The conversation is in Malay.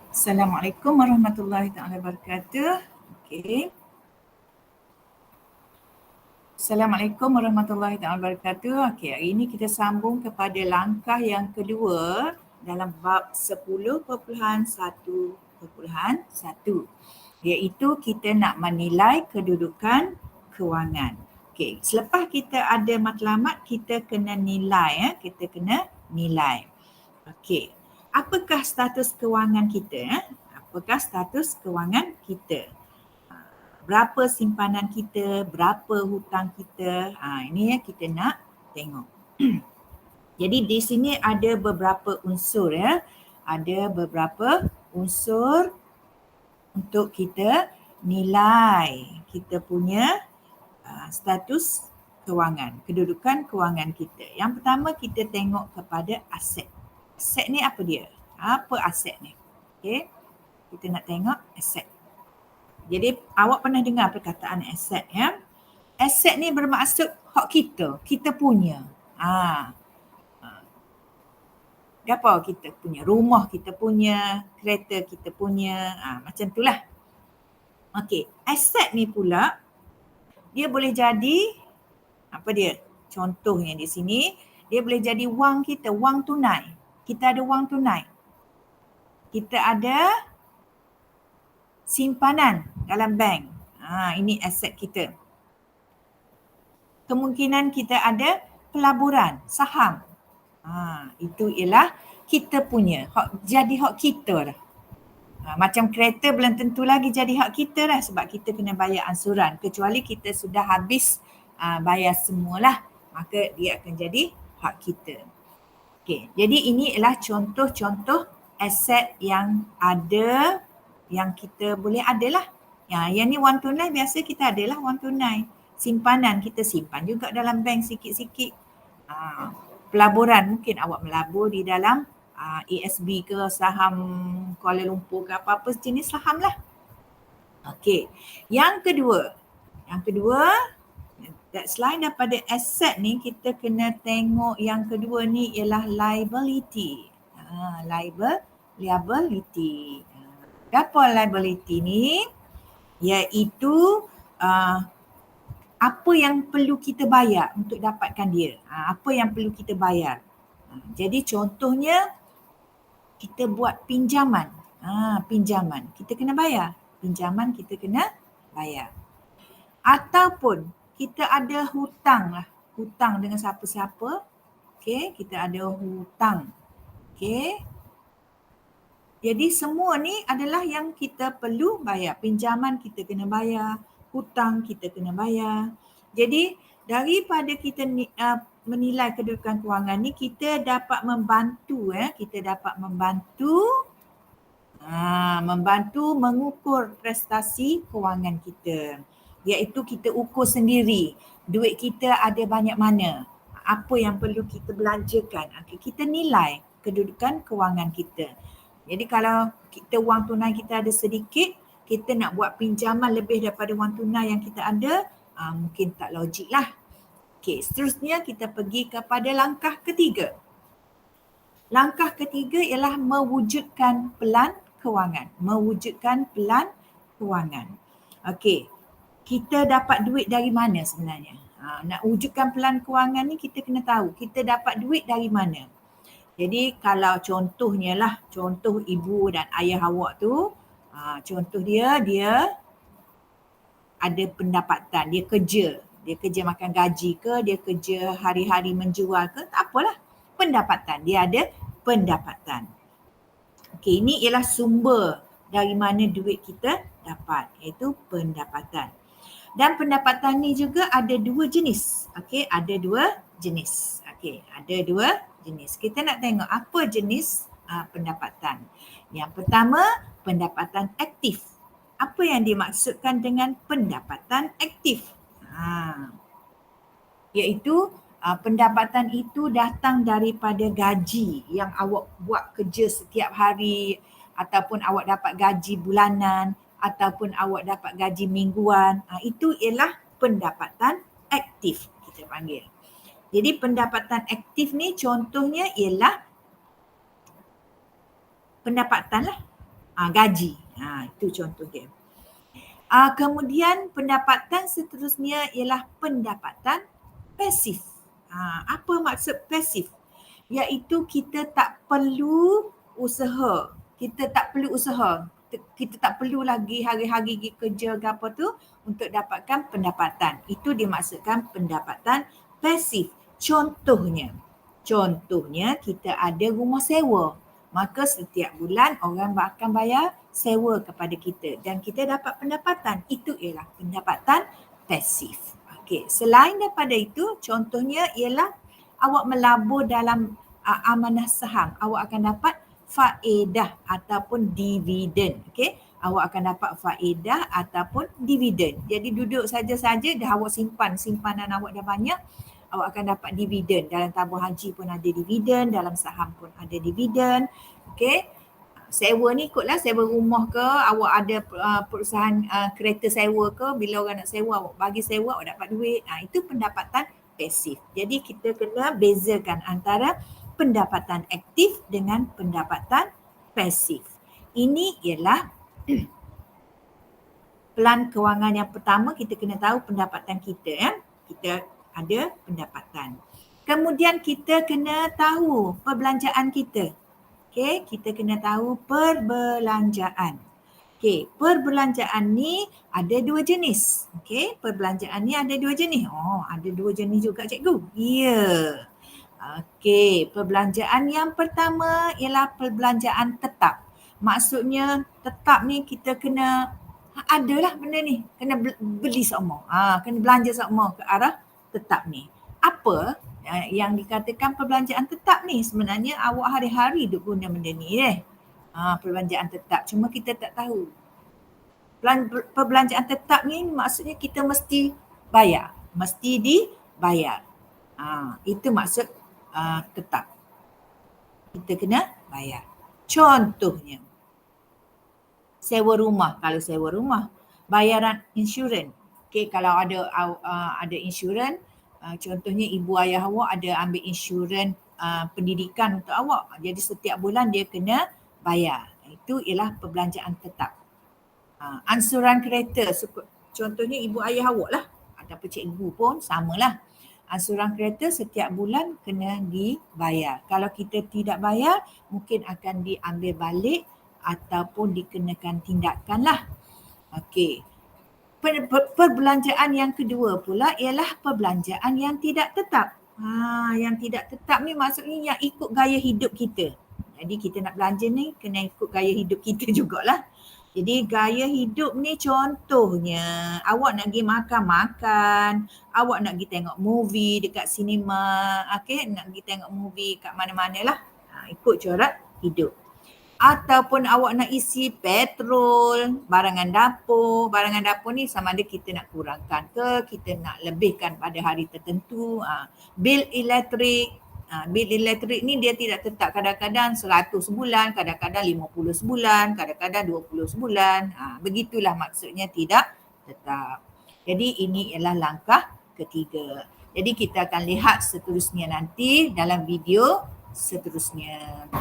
Assalamualaikum warahmatullahi taala wabarakatuh. Okey. Assalamualaikum warahmatullahi taala wabarakatuh. Okey, hari ini kita sambung kepada langkah yang kedua dalam bab 10.1.1 iaitu kita nak menilai kedudukan kewangan. Okey, selepas kita ada matlamat kita kena nilai kita kena nilai. Okey. Apakah status kewangan kita? Apakah status kewangan kita? Berapa simpanan kita, berapa hutang kita, ini yang kita nak tengok. Jadi di sini ada beberapa unsur ada beberapa unsur untuk kita nilai kita punya status kewangan, kedudukan kewangan kita. Yang pertama kita tengok kepada aset. Aset ni apa dia? Apa aset ni? Okey. Kita nak tengok aset. Jadi awak pernah dengar perkataan aset ya? Aset ni bermaksud hak kita punya. Apa kita punya? Rumah kita punya, kereta kita punya, macam itulah. Okey, aset ni pula dia boleh jadi apa dia? Contohnya di sini, dia boleh jadi wang kita, wang tunai. Kita ada wang tunai. Kita ada simpanan dalam bank. Ini aset kita. Kemungkinan kita ada pelaburan, saham. Itu ialah kita punya. Jadi hak kita dah. Macam kereta belum tentu lagi jadi hak kita dah sebab kita kena bayar ansuran. Kecuali kita sudah habis bayar semualah. Maka dia akan jadi hak kita. Okay. Jadi ini ialah contoh-contoh aset yang ada, yang kita boleh adalah. Yang ni wang tunai biasa kita adalah wang tunai. Simpanan kita simpan juga dalam bank sikit-sikit. Pelaburan mungkin awak melabur di dalam ASB ke saham Kuala Lumpur ke apa-apa jenis saham lah. Okey. Yang kedua, selain daripada aset ni kita kena tengok yang kedua ni ialah liability. Liability. Apa liability ni? Iaitu apa yang perlu kita bayar untuk dapatkan dia. Apa yang perlu kita bayar. Jadi contohnya kita buat pinjaman. Pinjaman kita kena bayar. Pinjaman kita kena bayar. Ataupun kita ada hutang lah. Hutang dengan siapa-siapa. Okey, kita ada hutang. Okey. Jadi semua ni adalah yang kita perlu bayar. Pinjaman kita kena bayar. Hutang kita kena bayar. Jadi daripada kita menilai kedudukan kewangan ni kita dapat membantu membantu mengukur prestasi kewangan kita. Iaitu kita ukur sendiri duit kita ada banyak mana, apa yang perlu kita belanjakan. Kita nilai kedudukan kewangan kita. Jadi kalau kita wang tunai kita ada sedikit, kita nak buat pinjaman lebih daripada wang tunai yang kita ada, mungkin tak logik lah. Okey, seterusnya kita pergi kepada langkah ketiga. Langkah ketiga ialah mewujudkan pelan kewangan. Okey, kita dapat duit dari mana sebenarnya? Nak wujudkan pelan kewangan ni kita kena tahu kita dapat duit dari mana. Jadi kalau contoh ibu dan ayah awak tu, contoh dia ada pendapatan, dia kerja makan gaji ke, dia kerja hari-hari menjual ke, tak apalah. Pendapatan, dia ada pendapatan. Okey, ini ialah sumber dari mana duit kita dapat, iaitu pendapatan. Dan pendapatan ni juga ada dua jenis. Okey, ada dua jenis. Kita nak tengok apa jenis pendapatan. Yang pertama, pendapatan aktif. Apa yang dimaksudkan dengan pendapatan aktif? Iaitu pendapatan itu datang daripada gaji yang awak buat kerja setiap hari, ataupun awak dapat gaji bulanan, ataupun awak dapat gaji mingguan. Itu ialah pendapatan aktif kita panggil. Jadi pendapatan aktif ni contohnya ialah pendapatan lah. gaji. Itu contoh dia. Kemudian pendapatan seterusnya ialah pendapatan pasif. Apa maksud pasif? Iaitu kita tak perlu usaha. Kita tak perlu lagi hari-hari pergi kerja ke apa tu untuk dapatkan pendapatan. Itu dimaksudkan pendapatan pasif. Contohnya kita ada rumah sewa. Maka setiap bulan orang akan bayar sewa kepada kita dan kita dapat pendapatan. Itu ialah pendapatan pasif. Okey, selain daripada itu, contohnya ialah awak melabur dalam amanah saham, awak akan dapat faedah ataupun dividen. Okey, awak akan dapat faedah ataupun dividen. Jadi duduk saja-saja dah awak simpanan awak dah banyak, awak akan dapat dividen. Dalam tabung haji pun ada dividen, dalam saham pun ada dividen. Okey. Sewa ni ikutlah sewa rumah ke, awak ada perusahaan kereta sewa ke, bila orang nak sewa awak bagi sewa, awak dapat duit. Itu pendapatan pasif. Jadi kita kena bezakan antara pendapatan aktif dengan pendapatan pasif. Ini ialah pelan kewangan yang pertama. Kita kena tahu pendapatan kita, ya. Kita ada pendapatan. Kemudian kita kena tahu perbelanjaan kita. Okey, kita kena tahu perbelanjaan. Okey, perbelanjaan ni ada dua jenis. Okey, perbelanjaan ni ada dua jenis. Ada dua jenis juga cikgu. Ya. Okey, perbelanjaan yang pertama ialah perbelanjaan tetap. Maksudnya tetap ni kita kena adalah benda ni, kena beli semua. Kena belanja semua ke arah tetap ni. Apa yang dikatakan perbelanjaan tetap ni? Sebenarnya awak hari-hari duk guna benda ni perbelanjaan tetap. Cuma kita tak tahu. Perbelanjaan tetap ni maksudnya kita mesti bayar. Mesti dibayar. Itu maksud tetap. Kita kena bayar. Contohnya, sewa rumah. Kalau sewa rumah, bayaran insurans. Okay, kalau ada insurans, contohnya ibu ayah awak ada ambil insurans pendidikan untuk awak. Jadi setiap bulan dia kena bayar. Itu ialah perbelanjaan tetap. Ansuran kereta, contohnya ibu ayah awak lah. Ataupun cikgu pun samalah. Ansuran kereta setiap bulan kena dibayar. Kalau kita tidak bayar, mungkin akan diambil balik ataupun dikenakan tindakan lah. Okey. Perbelanjaan yang kedua pula ialah perbelanjaan yang tidak tetap. Yang tidak tetap ni maksudnya yang ikut gaya hidup kita. Jadi kita nak belanja ni kena ikut gaya hidup kita jugalah. Jadi gaya hidup ni contohnya awak nak pergi makan-makan, awak nak pergi tengok movie dekat sinema, nak pergi tengok movie kat mana-mana lah. Ikut corak hidup. Ataupun awak nak isi petrol, barangan dapur. Barangan dapur ni sama ada kita nak kurangkan ke, kita nak lebihkan pada hari tertentu. Bil elektrik. Bil elektrik ni dia tidak tetap. Kadang-kadang 100 sebulan, kadang-kadang 50 sebulan, kadang-kadang 20 sebulan. Begitulah maksudnya tidak tetap. Jadi ini ialah langkah ketiga. Jadi kita akan lihat seterusnya nanti dalam video seterusnya.